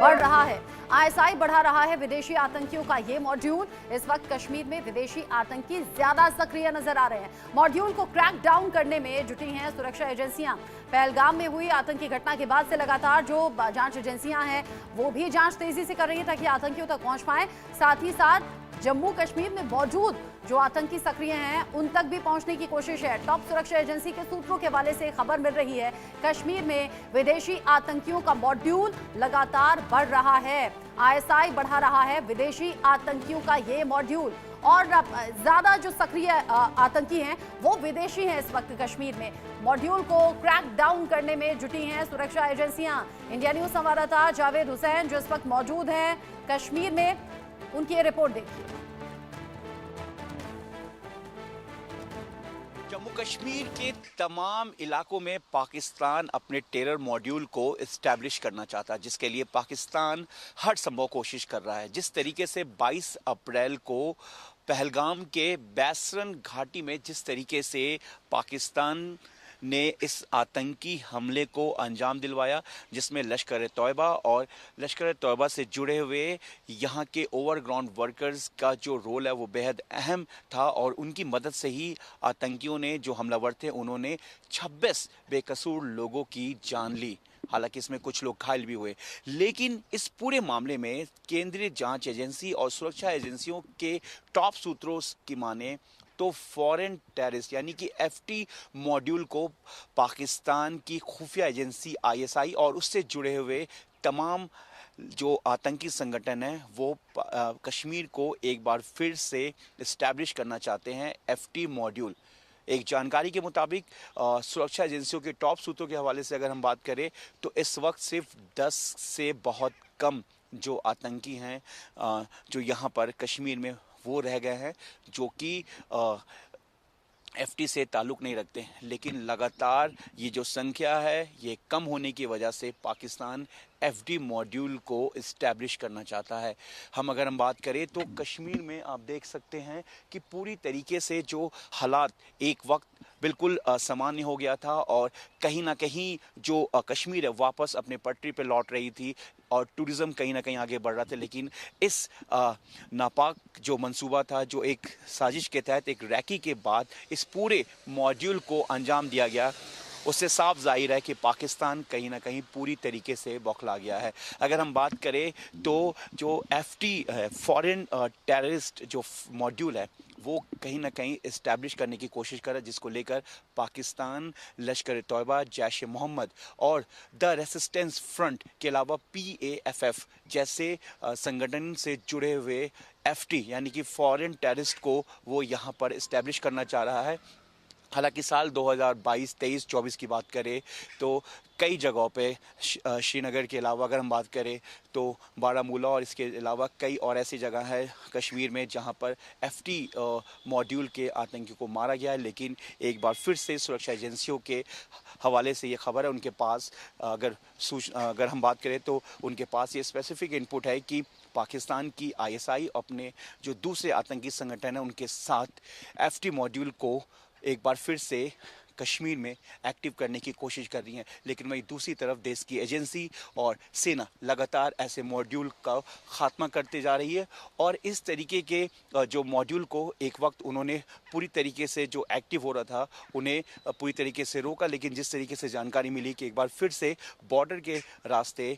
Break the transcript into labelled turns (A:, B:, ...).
A: बढ़ रहा है। आईएसआई बढ़ा रहा है विदेशी आतंकियों का ये मॉड्यूल। इस वक्त कश्मीर में विदेशी आतंकी ज्यादा सक्रिय नजर आ रहे हैं। मॉड्यूल को क्रैक डाउन करने में जुटी हैं सुरक्षा एजेंसियां। पहलगाम में हुई आतंकी घटना के बाद से लगातार जो जांच एजेंसियां हैं वो भी जांच तेजी से कर रही है ताकि आतंकियों तक पहुंच पाए। साथ ही साथ जम्मू कश्मीर में मौजूद जो आतंकी सक्रिय हैं उन तक भी पहुंचने की कोशिश है। टॉप सुरक्षा एजेंसी के सूत्रों के हवाले से खबर मिल रही है, कश्मीर में विदेशी आतंकियों का मॉड्यूल लगातार बढ़ रहा है। आईएसआई बढ़ा रहा है विदेशी आतंकियों का ये मॉड्यूल और ज्यादा जो सक्रिय आतंकी हैं वो विदेशी हैं। इस वक्त कश्मीर में मॉड्यूल को क्रैक डाउन करने में जुटी हैं सुरक्षा एजेंसियां। इंडिया न्यूज संवाददाता जावेद हुसैन जो इस वक्त मौजूद हैं कश्मीर में, उनकी रिपोर्ट देखिए।
B: जम्मू कश्मीर के तमाम इलाकों में पाकिस्तान अपने टेरर मॉड्यूल को इस्टेब्लिश करना चाहता है, जिसके लिए पाकिस्तान हर संभव कोशिश कर रहा है। जिस तरीके से 22 अप्रैल को पहलगाम के बैसरन घाटी में जिस तरीके से पाकिस्तान ने इस आतंकी हमले को अंजाम दिलवाया, जिसमें लश्कर तौयबा और लश्कर तौयबा से जुड़े हुए यहाँ के ओवरग्राउंड वर्कर्स का जो रोल है वो बेहद अहम था और उनकी मदद से ही आतंकियों ने, जो हमलावर थे, उन्होंने 26 बेकसूर लोगों की जान ली। हालांकि इसमें कुछ लोग घायल भी हुए, लेकिन इस पूरे मामले में केंद्रीय जांच एजेंसी और सुरक्षा एजेंसियों के टॉप सूत्रों की माने तो फॉरेन टेररिस्ट यानी कि एफटी मॉड्यूल को पाकिस्तान की खुफिया एजेंसी आईएसआई और उससे जुड़े हुए तमाम जो आतंकी संगठन हैं वो कश्मीर को एक बार फिर से इस्टेब्लिश करना चाहते हैं। एफटी मॉड्यूल, एक जानकारी के मुताबिक सुरक्षा एजेंसियों के टॉप सूत्रों के हवाले से अगर हम बात करें तो इस वक्त सिर्फ 10 से बहुत कम जो आतंकी हैं जो यहाँ पर कश्मीर में वो रह गए हैं, जो कि एफटी से ताल्लुक़ नहीं रखते हैं। लेकिन लगातार ये जो संख्या है ये कम होने की वजह से पाकिस्तान एफडी मॉड्यूल को इस्टेब्लिश करना चाहता है। अगर हम बात करें तो कश्मीर में आप देख सकते हैं कि पूरी तरीके से जो हालात एक वक्त बिल्कुल सामान्य हो गया था और कहीं ना कहीं जो कश्मीर है वापस अपने पटरी पे लौट रही थी और टूरिज़्म कहीं ना कहीं आगे बढ़ रहा था। लेकिन इस नापाक जो मंसूबा था, जो एक साजिश के तहत एक रैकी के बाद इस पूरे मॉड्यूल को अंजाम दिया गया, उससे साफ जाहिर है कि पाकिस्तान कहीं ना कहीं पूरी तरीके से बौखला गया है। अगर हम बात करें तो जो एफटी फॉरेन टेररिस्ट जो मॉड्यूल है वो कहीं ना कहीं इस्टेब्लिश करने की कोशिश कर रहा है, जिसको लेकर पाकिस्तान, लश्कर तौयबा, जैश ए मोहम्मद और द रेसिस्टेंस फ्रंट के अलावा PAFF जैसे संगठन से जुड़े हुए एफटी यानी कि फॉरेन टेररिस्ट को वो यहाँ पर इस्टेब्लिश करना चाह रहा है। हालांकि साल 2022, 23, 24 की बात करें तो कई जगहों पे श्रीनगर के अलावा अगर हम बात करें तो बारामूला और इसके अलावा कई और ऐसी जगह है कश्मीर में जहां पर एफटी मॉड्यूल के आतंकियों को मारा गया है। लेकिन एक बार फिर से सुरक्षा एजेंसियों के हवाले से ये खबर है, उनके पास अगर हम बात करें तो उनके पास ये स्पेसिफिक इनपुट है कि पाकिस्तान की आईएसआई अपने जो दूसरे आतंकी संगठन है उनके साथ एफटी मॉड्यूल को एक बार फिर से कश्मीर में एक्टिव करने की कोशिश कर रही हैं। लेकिन वहीं दूसरी तरफ देश की एजेंसी और सेना लगातार ऐसे मॉड्यूल का खात्मा करते जा रही है और इस तरीके के जो मॉड्यूल को एक वक्त उन्होंने पूरी तरीके से जो एक्टिव हो रहा था उन्हें पूरी तरीके से रोका। लेकिन जिस तरीके से जानकारी मिली कि एक बार फिर से बॉर्डर के रास्ते